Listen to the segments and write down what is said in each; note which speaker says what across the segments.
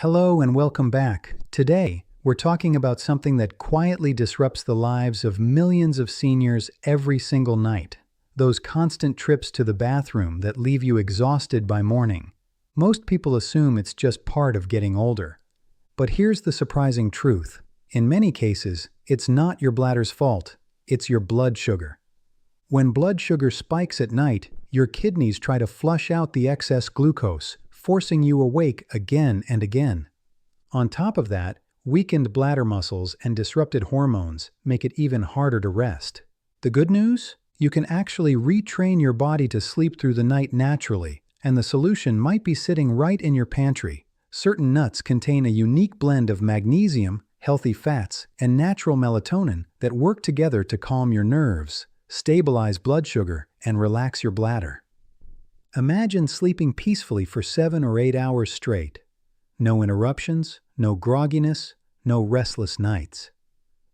Speaker 1: Hello and welcome back. Today, we're talking about something that quietly disrupts the lives of millions of seniors every single night. Those constant trips to the bathroom that leave you exhausted by morning. Most people assume it's just part of getting older. But here's the surprising truth. In many cases, it's not your bladder's fault. It's your blood sugar. When blood sugar spikes at night, your kidneys try to flush out the excess glucose, forcing you awake again and again. On top of that, weakened bladder muscles and disrupted hormones make it even harder to rest. The good news? You can actually retrain your body to sleep through the night naturally, and the solution might be sitting right in your pantry. Certain nuts contain a unique blend of magnesium, healthy fats, and natural melatonin that work together to calm your nerves, stabilize blood sugar, and relax your bladder. Imagine sleeping peacefully for 7 or 8 hours straight. No interruptions, no grogginess, no restless nights.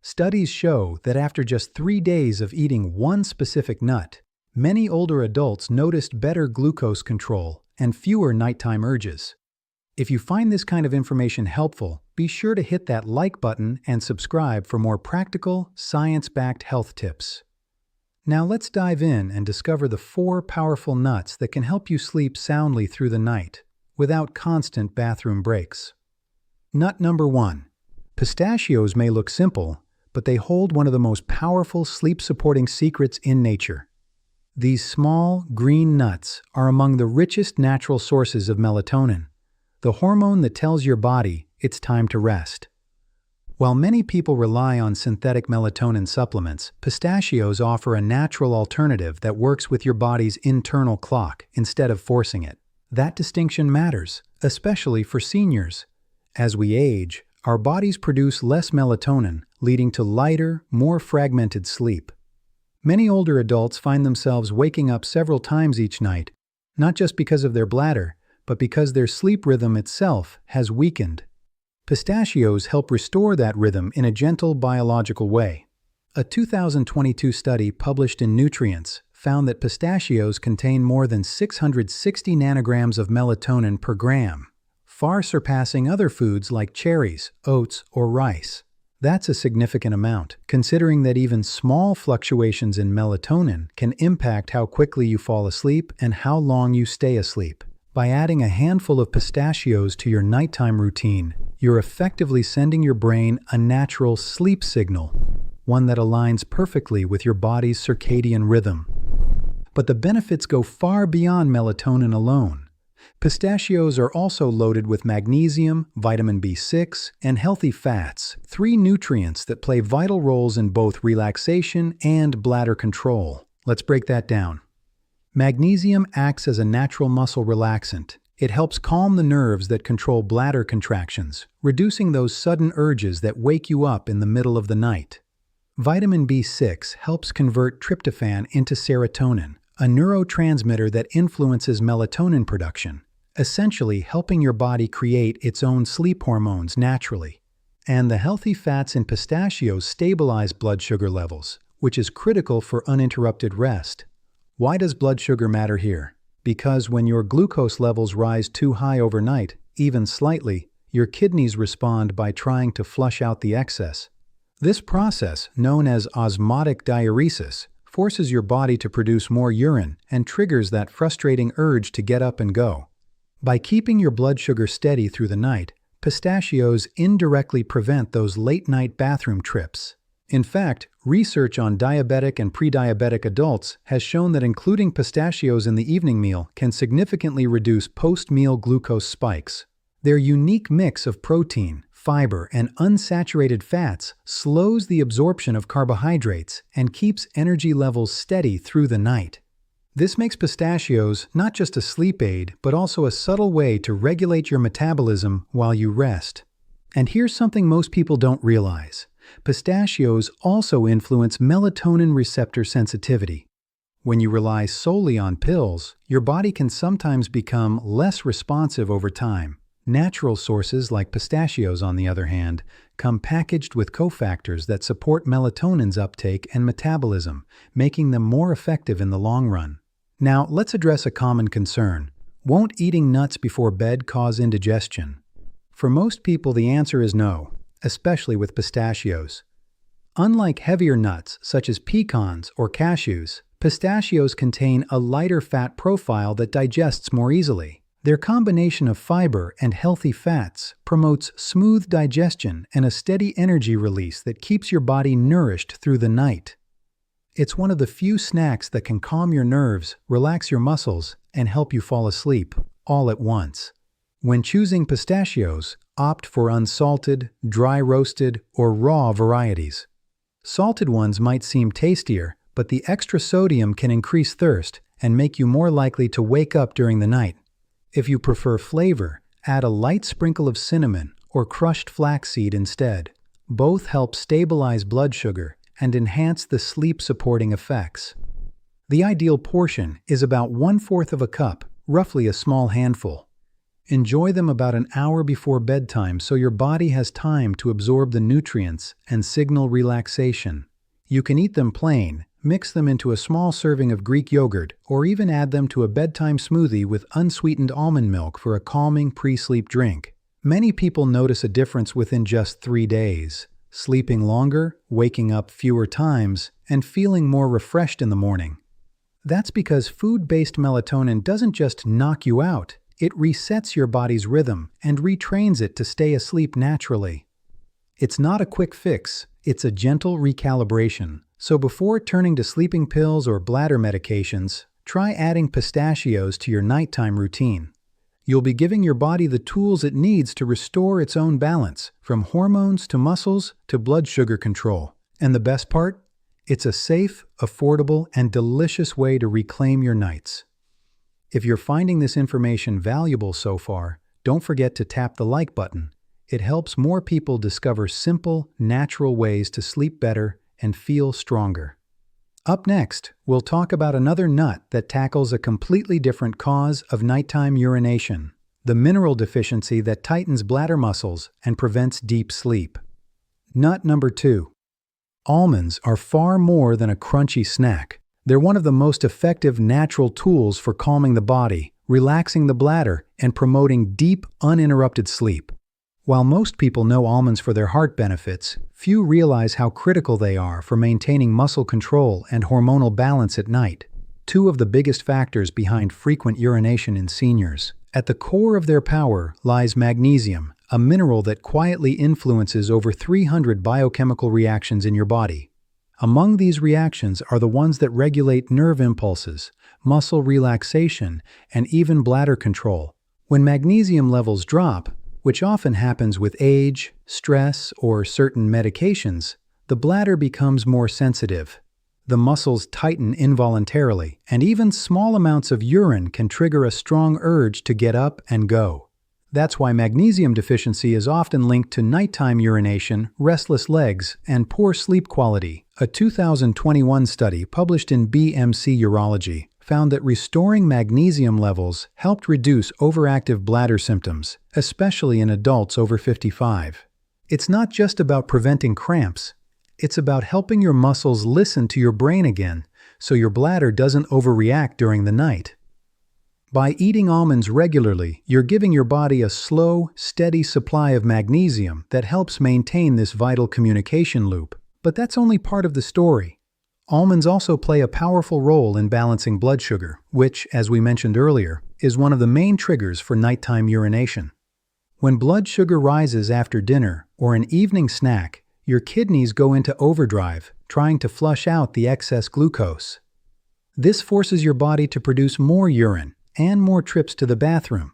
Speaker 1: Studies show that after just 3 days of eating one specific nut, many older adults noticed better glucose control and fewer nighttime urges. If you find this kind of information helpful, be sure to hit that like button and subscribe for more practical, science-backed health tips. Now let's dive in and discover the 4 powerful nuts that can help you sleep soundly through the night, without constant bathroom breaks. Nut number 1. Pistachios may look simple, but they hold one of the most powerful sleep-supporting secrets in nature. These small, green nuts are among the richest natural sources of melatonin, the hormone that tells your body it's time to rest. While many people rely on synthetic melatonin supplements, pistachios offer a natural alternative that works with your body's internal clock instead of forcing it. That distinction matters, especially for seniors. As we age, our bodies produce less melatonin, leading to lighter, more fragmented sleep. Many older adults find themselves waking up several times each night, not just because of their bladder, but because their sleep rhythm itself has weakened. Pistachios help restore that rhythm in a gentle biological way. A 2022 study published in Nutrients found that pistachios contain more than 660 nanograms of melatonin per gram, far surpassing other foods like cherries, oats, or rice. That's a significant amount, considering that even small fluctuations in melatonin can impact how quickly you fall asleep and how long you stay asleep. By adding a handful of pistachios to your nighttime routine, you're effectively sending your brain a natural sleep signal, one that aligns perfectly with your body's circadian rhythm. But the benefits go far beyond melatonin alone. Pistachios are also loaded with magnesium, vitamin B6, and healthy fats, 3 nutrients that play vital roles in both relaxation and bladder control. Let's break that down. Magnesium acts as a natural muscle relaxant. It helps calm the nerves that control bladder contractions, reducing those sudden urges that wake you up in the middle of the night. Vitamin B6 helps convert tryptophan into serotonin, a neurotransmitter that influences melatonin production, essentially helping your body create its own sleep hormones naturally. And the healthy fats in pistachios stabilize blood sugar levels, which is critical for uninterrupted rest. Why does blood sugar matter here? Because when your glucose levels rise too high overnight, even slightly, your kidneys respond by trying to flush out the excess. This process, known as osmotic diuresis, forces your body to produce more urine and triggers that frustrating urge to get up and go. By keeping your blood sugar steady through the night, pistachios indirectly prevent those late-night bathroom trips. In fact, research on diabetic and pre-diabetic adults has shown that including pistachios in the evening meal can significantly reduce post-meal glucose spikes. Their unique mix of protein, fiber, and unsaturated fats slows the absorption of carbohydrates and keeps energy levels steady through the night. This makes pistachios not just a sleep aid, but also a subtle way to regulate your metabolism while you rest. And here's something most people don't realize. Pistachios also influence melatonin receptor sensitivity. When you rely solely on pills, your body can sometimes become less responsive over time. Natural sources like pistachios, on the other hand, come packaged with cofactors that support melatonin's uptake and metabolism, making them more effective in the long run. Now, let's address a common concern. Won't eating nuts before bed cause indigestion? For most people, the answer is no, especially with pistachios. Unlike heavier nuts such as pecans or cashews, pistachios contain a lighter fat profile that digests more easily. Their combination of fiber and healthy fats promotes smooth digestion and a steady energy release that keeps your body nourished through the night. It's one of the few snacks that can calm your nerves, relax your muscles, and help you fall asleep, all at once. When choosing pistachios, opt for unsalted, dry roasted, or raw varieties. Salted ones might seem tastier, but the extra sodium can increase thirst and make you more likely to wake up during the night. If you prefer flavor, add a light sprinkle of cinnamon or crushed flaxseed instead. Both help stabilize blood sugar and enhance the sleep-supporting effects. The ideal portion is about 1/4 of a cup, roughly a small handful. Enjoy them about an hour before bedtime so your body has time to absorb the nutrients and signal relaxation. You can eat them plain, mix them into a small serving of Greek yogurt, or even add them to a bedtime smoothie with unsweetened almond milk for a calming pre-sleep drink. Many people notice a difference within just 3 days, sleeping longer, waking up fewer times, and feeling more refreshed in the morning. That's because food-based melatonin doesn't just knock you out, it resets your body's rhythm and retrains it to stay asleep naturally. It's not a quick fix, it's a gentle recalibration. So before turning to sleeping pills or bladder medications, try adding pistachios to your nighttime routine. You'll be giving your body the tools it needs to restore its own balance, from hormones to muscles to blood sugar control. And the best part? It's a safe, affordable, and delicious way to reclaim your nights. If you're finding this information valuable so far, don't forget to tap the like button. It helps more people discover simple, natural ways to sleep better and feel stronger. Up next, we'll talk about another nut that tackles a completely different cause of nighttime urination, the mineral deficiency that tightens bladder muscles and prevents deep sleep. Nut number 2. Almonds are far more than a crunchy snack. They're one of the most effective natural tools for calming the body, relaxing the bladder, and promoting deep, uninterrupted sleep. While most people know almonds for their heart benefits, few realize how critical they are for maintaining muscle control and hormonal balance at night, 2 of the biggest factors behind frequent urination in seniors. At the core of their power lies magnesium, a mineral that quietly influences over 300 biochemical reactions in your body. Among these reactions are the ones that regulate nerve impulses, muscle relaxation, and even bladder control. When magnesium levels drop, which often happens with age, stress, or certain medications, the bladder becomes more sensitive. The muscles tighten involuntarily, and even small amounts of urine can trigger a strong urge to get up and go. That's why magnesium deficiency is often linked to nighttime urination, restless legs, and poor sleep quality. A 2021 study published in BMC Urology found that restoring magnesium levels helped reduce overactive bladder symptoms, especially in adults over 55. It's not just about preventing cramps, it's about helping your muscles listen to your brain again so your bladder doesn't overreact during the night. By eating almonds regularly, you're giving your body a slow, steady supply of magnesium that helps maintain this vital communication loop. But that's only part of the story. Almonds also play a powerful role in balancing blood sugar, which, as we mentioned earlier, is one of the main triggers for nighttime urination. When blood sugar rises after dinner or an evening snack, your kidneys go into overdrive, trying to flush out the excess glucose. This forces your body to produce more urine and more trips to the bathroom.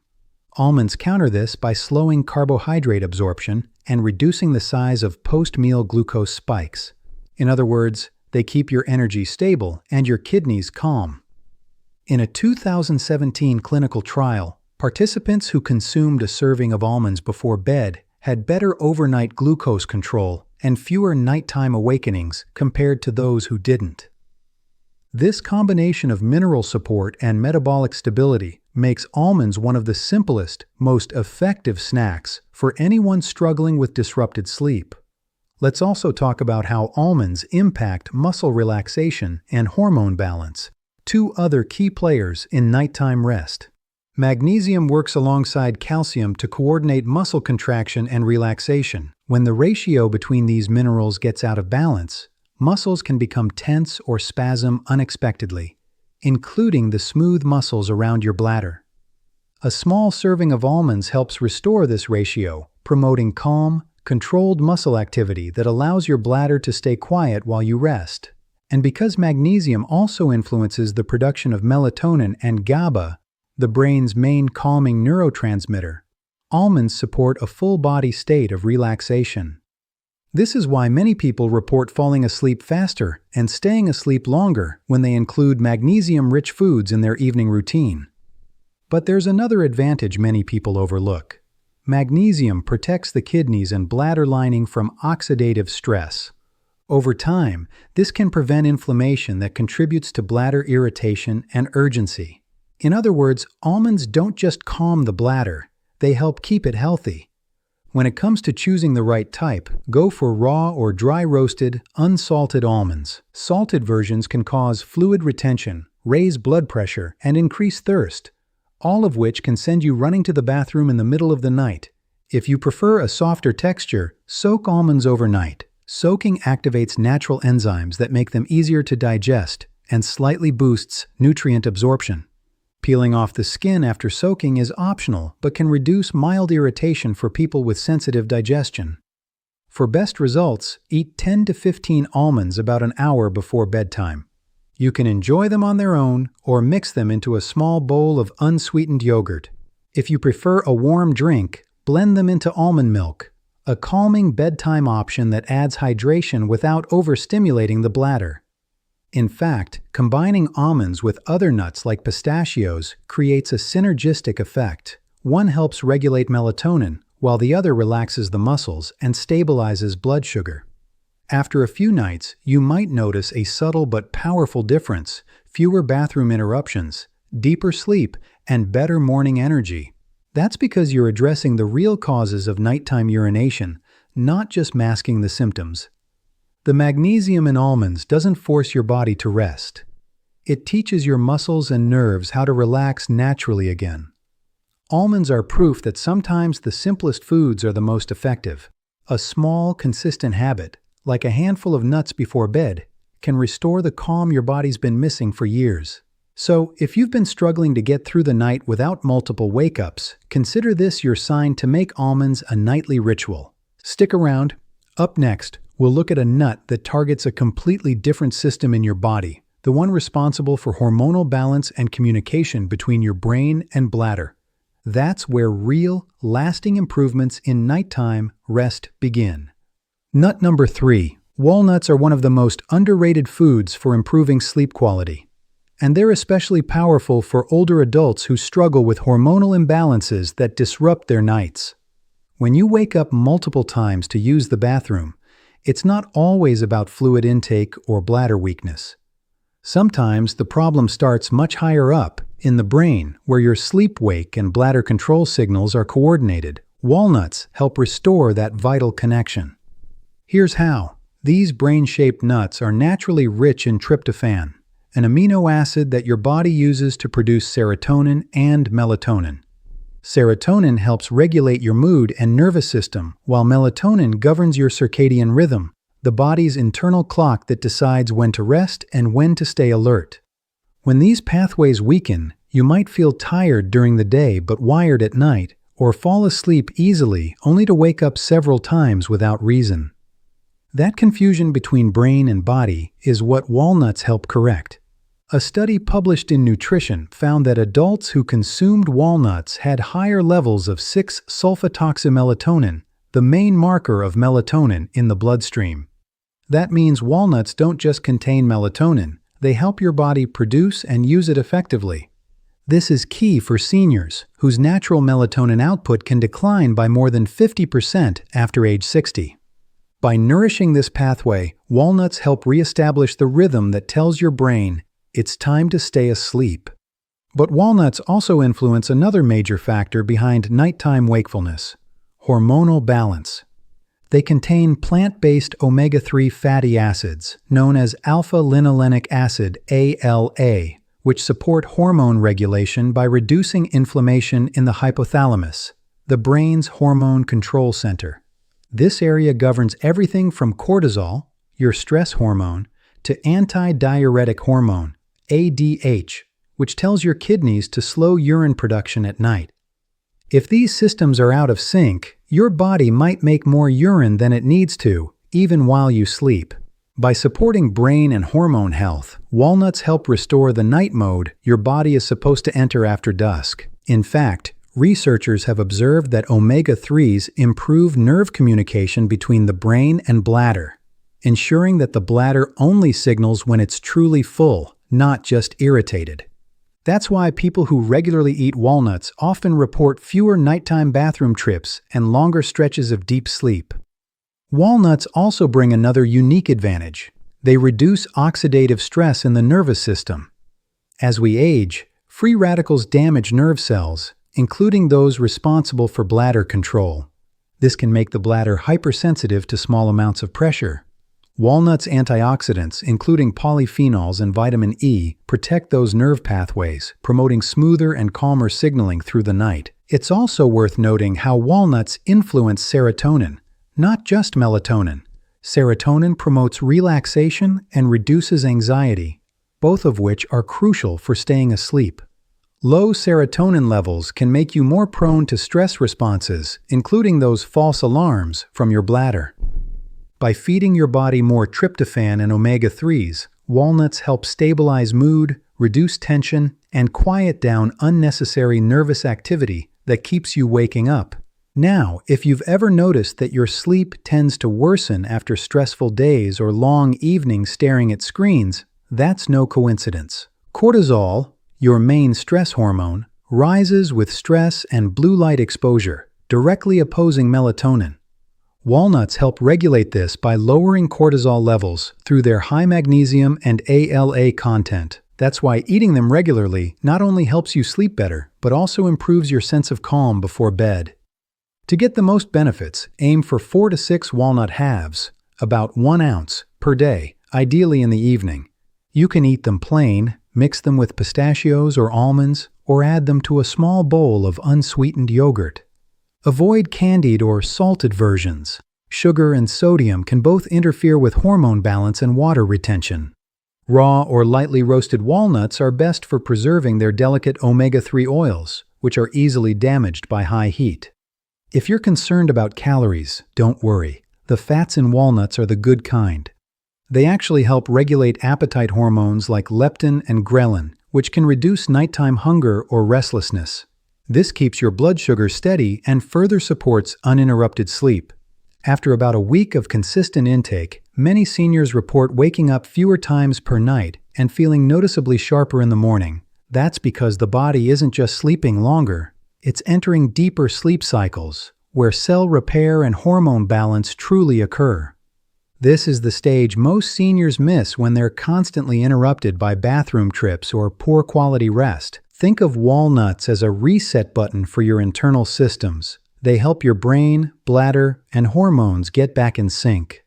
Speaker 1: Almonds counter this by slowing carbohydrate absorption and reducing the size of post-meal glucose spikes. In other words, they keep your energy stable and your kidneys calm. In a 2017 clinical trial, participants who consumed a serving of almonds before bed had better overnight glucose control and fewer nighttime awakenings compared to those who didn't. This combination of mineral support and metabolic stability makes almonds one of the simplest, most effective snacks for anyone struggling with disrupted sleep. Let's also talk about how almonds impact muscle relaxation and hormone balance, 2 other key players in nighttime rest. Magnesium works alongside calcium to coordinate muscle contraction and relaxation. When the ratio between these minerals gets out of balance, muscles can become tense or spasm unexpectedly, including the smooth muscles around your bladder. A small serving of almonds helps restore this ratio, promoting calm, controlled muscle activity that allows your bladder to stay quiet while you rest. And because magnesium also influences the production of melatonin and GABA, the brain's main calming neurotransmitter, almonds support a full-body state of relaxation. This is why many people report falling asleep faster and staying asleep longer when they include magnesium-rich foods in their evening routine. But there's another advantage many people overlook. Magnesium protects the kidneys and bladder lining from oxidative stress. Over time, this can prevent inflammation that contributes to bladder irritation and urgency. In other words, almonds don't just calm the bladder, they help keep it healthy. When it comes to choosing the right type, go for raw or dry roasted, unsalted almonds. Salted versions can cause fluid retention, raise blood pressure, and increase thirst, all of which can send you running to the bathroom in the middle of the night. If you prefer a softer texture, soak almonds overnight. Soaking activates natural enzymes that make them easier to digest and slightly boosts nutrient absorption. Peeling off the skin after soaking is optional but can reduce mild irritation for people with sensitive digestion. For best results, eat 10 to 15 almonds about an hour before bedtime. You can enjoy them on their own or mix them into a small bowl of unsweetened yogurt. If you prefer a warm drink, blend them into almond milk, a calming bedtime option that adds hydration without overstimulating the bladder. In fact, combining almonds with other nuts like pistachios creates a synergistic effect. One helps regulate melatonin, while the other relaxes the muscles and stabilizes blood sugar. After a few nights, you might notice a subtle but powerful difference: fewer bathroom interruptions, deeper sleep, and better morning energy. That's because you're addressing the real causes of nighttime urination, not just masking the symptoms. The magnesium in almonds doesn't force your body to rest. It teaches your muscles and nerves how to relax naturally again. Almonds are proof that sometimes the simplest foods are the most effective. A small, consistent habit, like a handful of nuts before bed, can restore the calm your body's been missing for years. So, if you've been struggling to get through the night without multiple wake-ups, consider this your sign to make almonds a nightly ritual. Stick around. Up next, we'll look at a nut that targets a completely different system in your body, the one responsible for hormonal balance and communication between your brain and bladder. That's where real, lasting improvements in nighttime rest begin. Nut number 3. Walnuts are one of the most underrated foods for improving sleep quality. And they're especially powerful for older adults who struggle with hormonal imbalances that disrupt their nights. When you wake up multiple times to use the bathroom, it's not always about fluid intake or bladder weakness. Sometimes the problem starts much higher up, in the brain, where your sleep-wake and bladder control signals are coordinated. Walnuts help restore that vital connection. Here's how. These brain-shaped nuts are naturally rich in tryptophan, an amino acid that your body uses to produce serotonin and melatonin. Serotonin helps regulate your mood and nervous system, while melatonin governs your circadian rhythm, the body's internal clock that decides when to rest and when to stay alert. When these pathways weaken, you might feel tired during the day but wired at night, or fall asleep easily only to wake up several times without reason. That confusion between brain and body is what walnuts help correct. A study published in Nutrition found that adults who consumed walnuts had higher levels of 6-sulfathoxymelatonin, the main marker of melatonin in the bloodstream. That means walnuts don't just contain melatonin, they help your body produce and use it effectively. This is key for seniors, whose natural melatonin output can decline by more than 50% after age 60. By nourishing this pathway, walnuts help reestablish the rhythm that tells your brain it's time to stay asleep. But walnuts also influence another major factor behind nighttime wakefulness: hormonal balance. They contain plant-based omega-3 fatty acids, known as alpha-linolenic acid (ALA), which support hormone regulation by reducing inflammation in the hypothalamus, the brain's hormone control center. This area governs everything from cortisol, your stress hormone, to anti-diuretic hormone, ADH, which tells your kidneys to slow urine production at night. If these systems are out of sync, your body might make more urine than it needs to, even while you sleep. By supporting brain and hormone health, walnuts help restore the night mode your body is supposed to enter after dusk. In fact, researchers have observed that omega-3s improve nerve communication between the brain and bladder, ensuring that the bladder only signals when it's truly full, not just irritated. That's why people who regularly eat walnuts often report fewer nighttime bathroom trips and longer stretches of deep sleep. Walnuts also bring another unique advantage. They reduce oxidative stress in the nervous system. As we age, free radicals damage nerve cells, including those responsible for bladder control. This can make the bladder hypersensitive to small amounts of pressure. Walnuts' antioxidants, including polyphenols and vitamin E, protect those nerve pathways, promoting smoother and calmer signaling through the night. It's also worth noting how walnuts influence serotonin, not just melatonin. Serotonin promotes relaxation and reduces anxiety, both of which are crucial for staying asleep. Low serotonin levels can make you more prone to stress responses, including those false alarms from your bladder. By feeding your body more tryptophan and omega-3s, walnuts help stabilize mood, reduce tension, and quiet down unnecessary nervous activity that keeps you waking up. Now, if you've ever noticed that your sleep tends to worsen after stressful days or long evenings staring at screens, that's no coincidence. Cortisol, your main stress hormone, rises with stress and blue light exposure, directly opposing melatonin. Walnuts help regulate this by lowering cortisol levels through their high magnesium and ALA content. That's why eating them regularly not only helps you sleep better, but also improves your sense of calm before bed. To get the most benefits, aim for 4 to 6 walnut halves, about 1 ounce per day, ideally in the evening. You can eat them plain, mix them with pistachios or almonds, or add them to a small bowl of unsweetened yogurt. Avoid candied or salted versions. Sugar and sodium can both interfere with hormone balance and water retention. Raw or lightly roasted walnuts are best for preserving their delicate omega-3 oils, which are easily damaged by high heat. If you're concerned about calories, don't worry. The fats in walnuts are the good kind. They actually help regulate appetite hormones like leptin and ghrelin, which can reduce nighttime hunger or restlessness. This keeps your blood sugar steady and further supports uninterrupted sleep. After about a week of consistent intake, many seniors report waking up fewer times per night and feeling noticeably sharper in the morning. That's because the body isn't just sleeping longer, it's entering deeper sleep cycles, where cell repair and hormone balance truly occur. This is the stage most seniors miss when they're constantly interrupted by bathroom trips or poor quality rest. Think of walnuts as a reset button for your internal systems. They help your brain, bladder, and hormones get back in sync.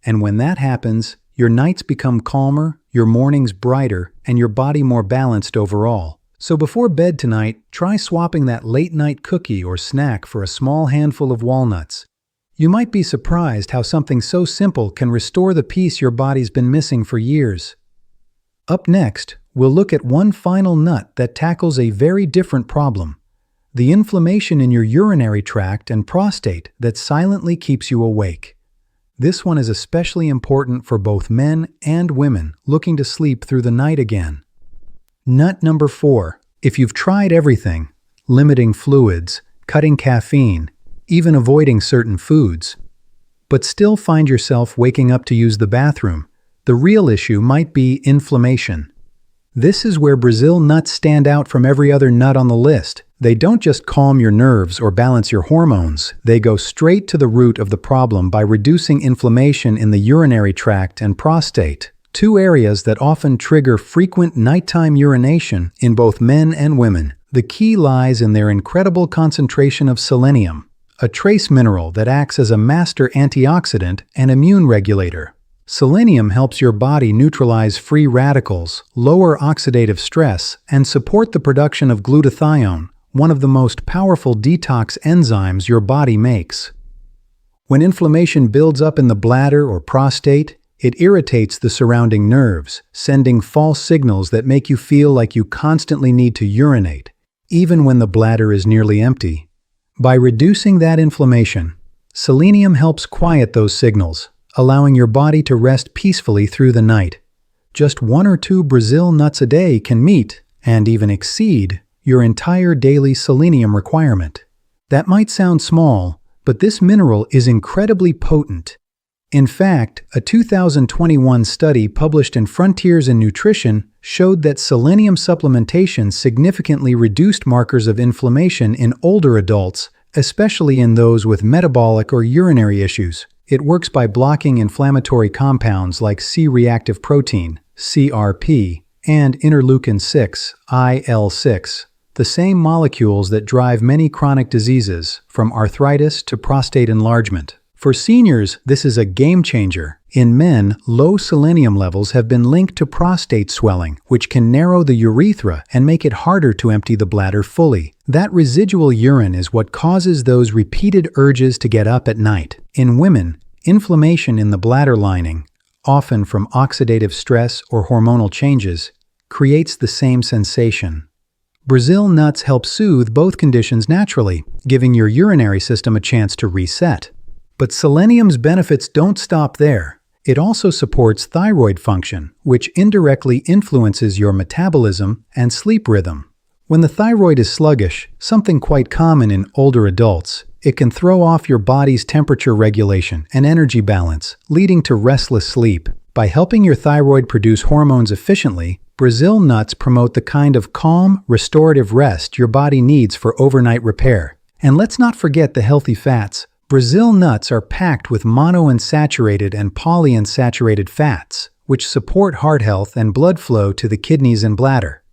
Speaker 1: And when that happens, your nights become calmer, your mornings brighter, and your body more balanced overall. So before bed tonight, try swapping that late-night cookie or snack for a small handful of walnuts. You might be surprised how something so simple can restore the peace your body's been missing for years. Up next, we'll look at one final nut that tackles a very different problem: the inflammation in your urinary tract and prostate that silently keeps you awake. This one is especially important for both men and women looking to sleep through the night again. Nut number 4. If you've tried everything, limiting fluids, cutting caffeine, even avoiding certain foods, but still find yourself waking up to use the bathroom, the real issue might be inflammation. This is where Brazil nuts stand out from every other nut on the list. They don't just calm your nerves or balance your hormones, they go straight to the root of the problem by reducing inflammation in the urinary tract and prostate, two areas that often trigger frequent nighttime urination in both men and women. The key lies in their incredible concentration of selenium, a trace mineral that acts as a master antioxidant and immune regulator. Selenium helps your body neutralize free radicals, lower oxidative stress, and support the production of glutathione, one of the most powerful detox enzymes your body makes. When inflammation builds up in the bladder or prostate, it irritates the surrounding nerves, sending false signals that make you feel like you constantly need to urinate, even when the bladder is nearly empty. By reducing that inflammation, selenium helps quiet those signals, allowing your body to rest peacefully through the night. Just 1 or 2 Brazil nuts a day can meet, and even exceed, your entire daily selenium requirement. That might sound small, but this mineral is incredibly potent. In fact, a 2021 study published in Frontiers in Nutrition showed that selenium supplementation significantly reduced markers of inflammation in older adults, especially in those with metabolic or urinary issues. It works by blocking inflammatory compounds like C-reactive protein, CRP, and interleukin-6, IL-6, the same molecules that drive many chronic diseases, from arthritis to prostate enlargement. For seniors, this is a game changer. In men, low selenium levels have been linked to prostate swelling, which can narrow the urethra and make it harder to empty the bladder fully. That residual urine is what causes those repeated urges to get up at night. In women, inflammation in the bladder lining, often from oxidative stress or hormonal changes, creates the same sensation. Brazil nuts help soothe both conditions naturally, giving your urinary system a chance to reset. But selenium's benefits don't stop there. It also supports thyroid function, which indirectly influences your metabolism and sleep rhythm. When the thyroid is sluggish, something quite common in older adults, it can throw off your body's temperature regulation and energy balance, leading to restless sleep. By helping your thyroid produce hormones efficiently, Brazil nuts promote the kind of calm, restorative rest your body needs for overnight repair. And let's not forget the healthy fats. Brazil nuts are packed with monounsaturated and polyunsaturated fats, which support heart health and blood flow to the kidneys and bladder.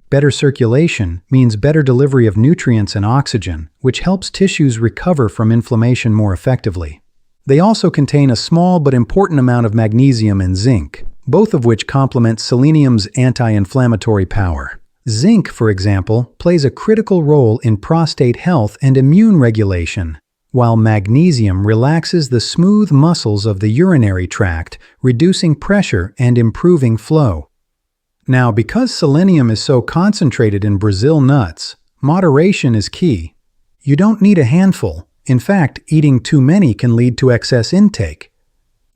Speaker 1: Better circulation means better delivery of nutrients and oxygen, which helps tissues recover from inflammation more effectively. They also contain a small but important amount of magnesium and zinc, both of which complement selenium's anti-inflammatory power. Zinc, for example, plays a critical role in prostate health and immune regulation, while magnesium relaxes the smooth muscles of the urinary tract, reducing pressure and improving flow. Now, because selenium is so concentrated in Brazil nuts, moderation is key. You don't need a handful. In fact, eating too many can lead to excess intake.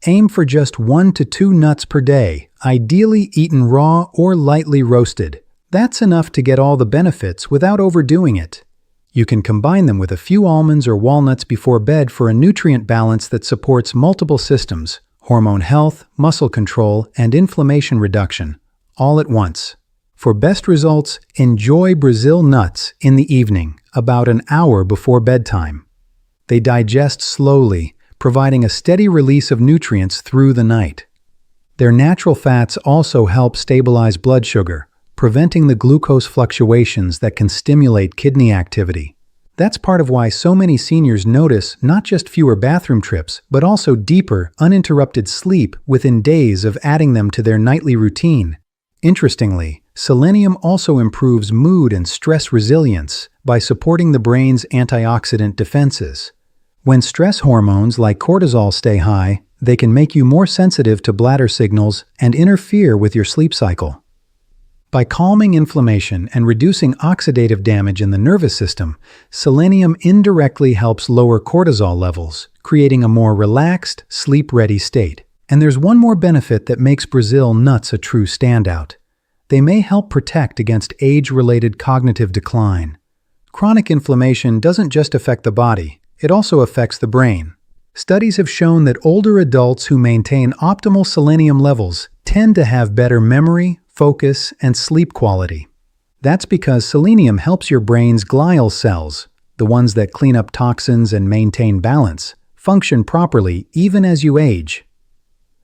Speaker 1: Aim for just 1 to 2 nuts per day, ideally eaten raw or lightly roasted. That's enough to get all the benefits without overdoing it. You can combine them with a few almonds or walnuts before bed for a nutrient balance that supports multiple systems: hormone health, muscle control, and inflammation reduction, all at once. For best results, enjoy Brazil nuts in the evening, about an hour before bedtime. They digest slowly, providing a steady release of nutrients through the night. Their natural fats also help stabilize blood sugar, preventing the glucose fluctuations that can stimulate kidney activity. That's part of why so many seniors notice not just fewer bathroom trips, but also deeper, uninterrupted sleep within days of adding them to their nightly routine. Interestingly, selenium also improves mood and stress resilience by supporting the brain's antioxidant defenses. When stress hormones like cortisol stay high, they can make you more sensitive to bladder signals and interfere with your sleep cycle. By calming inflammation and reducing oxidative damage in the nervous system, selenium indirectly helps lower cortisol levels, creating a more relaxed, sleep-ready state. And there's one more benefit that makes Brazil nuts a true standout. They may help protect against age-related cognitive decline. Chronic inflammation doesn't just affect the body, it also affects the brain. Studies have shown that older adults who maintain optimal selenium levels tend to have better memory, focus, and sleep quality. That's because selenium helps your brain's glial cells, the ones that clean up toxins and maintain balance, function properly even as you age.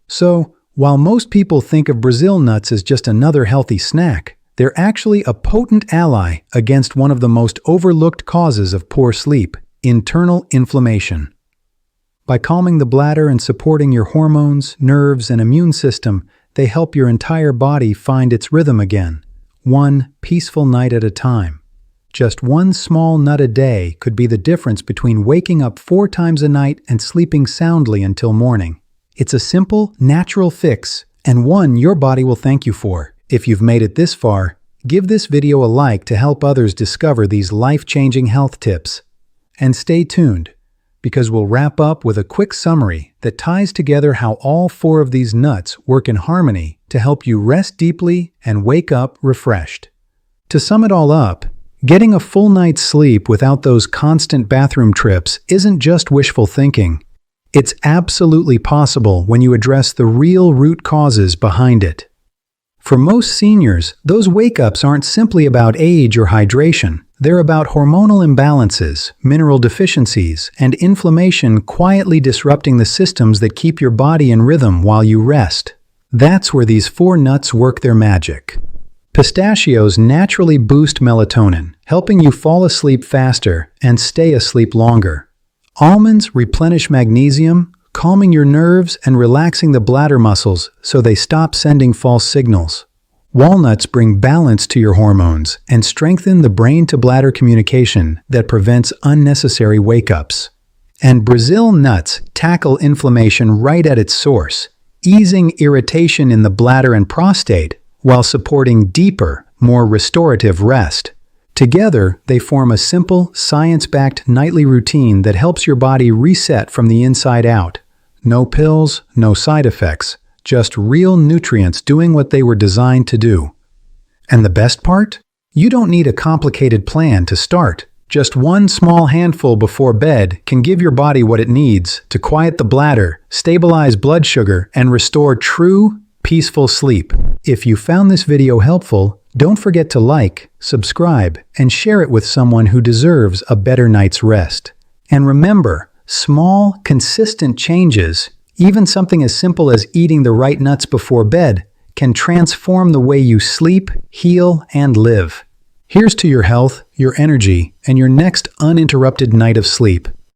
Speaker 1: So, while most people think of Brazil nuts as just another healthy snack, they're actually a potent ally against one of the most overlooked causes of poor sleep: internal inflammation. By calming the bladder and supporting your hormones, nerves, and immune system, they help your entire body find its rhythm again, one peaceful night at a time. Just one small nut a day could be the difference between waking up 4 times a night and sleeping soundly until morning. It's a simple, natural fix, and one your body will thank you for. If you've made it this far, give this video a like to help others discover these life-changing health tips. And stay tuned, because we'll wrap up with a quick summary that ties together how all 4 of these nuts work in harmony to help you rest deeply and wake up refreshed. To sum it all up, getting a full night's sleep without those constant bathroom trips isn't just wishful thinking. It's absolutely possible when you address the real root causes behind it. For most seniors, those wake-ups aren't simply about age or hydration. They're about hormonal imbalances, mineral deficiencies, and inflammation quietly disrupting the systems that keep your body in rhythm while you rest. That's where these 4 nuts work their magic. Pistachios naturally boost melatonin, helping you fall asleep faster and stay asleep longer. Almonds replenish magnesium, calming your nerves and relaxing the bladder muscles so they stop sending false signals. Walnuts bring balance to your hormones and strengthen the brain-to-bladder communication that prevents unnecessary wake-ups. And Brazil nuts tackle inflammation right at its source, easing irritation in the bladder and prostate while supporting deeper, more restorative rest. Together, they form a simple, science-backed nightly routine that helps your body reset from the inside out. No pills, no side effects, just real nutrients doing what they were designed to do. And the best part? You don't need a complicated plan to start. Just one small handful before bed can give your body what it needs to quiet the bladder, stabilize blood sugar, and restore true, peaceful sleep. If you found this video helpful, don't forget to like, subscribe, and share it with someone who deserves a better night's rest. And remember, small, consistent changes, even something as simple as eating the right nuts before bed, can transform the way you sleep, heal, and live. Here's to your health, your energy, and your next uninterrupted night of sleep.